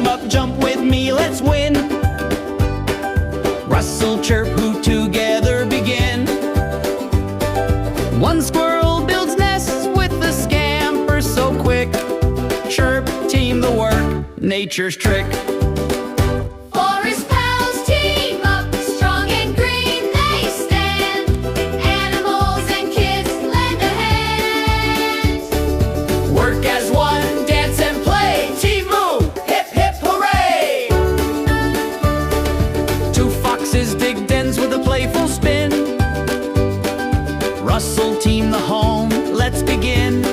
team up, jump with me, let's win. Rustle, chirp, who together begin. One squirrel builds nests with a scamper so quick. Chirp, team the work, nature's trick. Forest pals team up, strong and green they stand. Animals and kids lend a hand. Work as one, dance and play. Team move, hip hip hooray! Two foxes dig dens with a playful spin. Rustle, team the home, let's begin.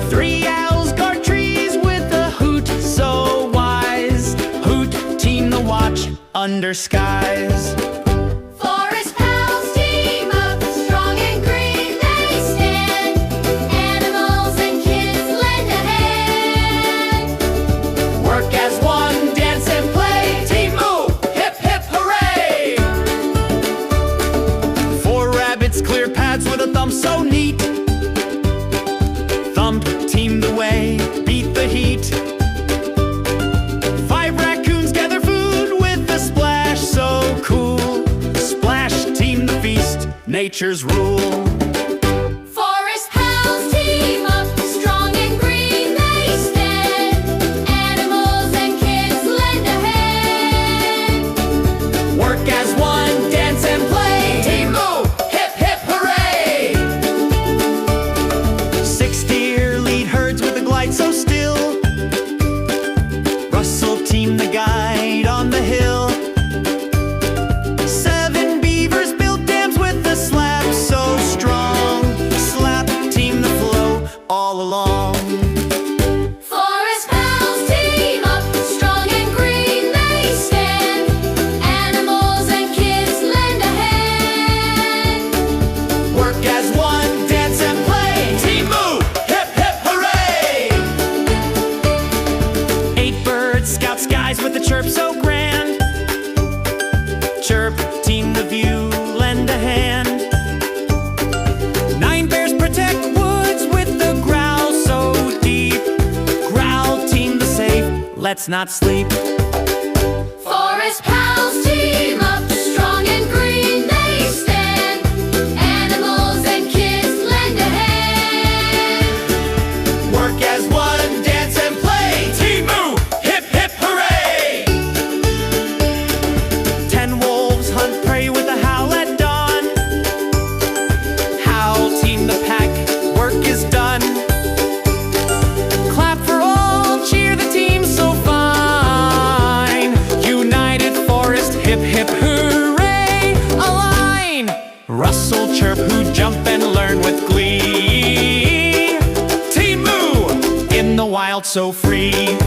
Three owls guard trees with a hoot so wise. Hoot, team the watch under skies. Forest pals team up, strong and green they stand. Animals and kids lend a hand. Work as one, dance and play. Team move, hip hip hooray! Four rabbits clear paths with a thump so neat. Thump, team the way, beat the heat. Five raccoons gather food with a splash so cool. Splash, team the feast, nature's rule. Forest pals team up, strong and green they stand. Animals and kids lend a hand. Work as one, dance and play. Team move, hip hip hooray! 6 deer lead herds with a glide so still. Rustle, team the guide on the hill. 7 beavers build dams with a slap so strong. Slap, team the flow all along. Forest pals team up, strong and green they stand. Animals and kids lend a hand. Work as one, dance and play. Team move, hip hip hooray! 8 birds scout skies with a chirp so grand. Chirp, team the view, lend a hand. 9 bears protect woods with the growl so deep. Growl, team the safe, let's not sleep. Forest pals team up, strong and green they stand. Animals and kids lend a hand. Work as one, dance and play. Team move, hip hip hooray! 10 wolves hunt prey with a howl at dawn. Howl, team the pack, work is done. Clap for all, cheer the team so fine. United forest, hip hip hooray! Align! Rustle, chirp, who jump and learn with glee. Team Moo, in the wild so free.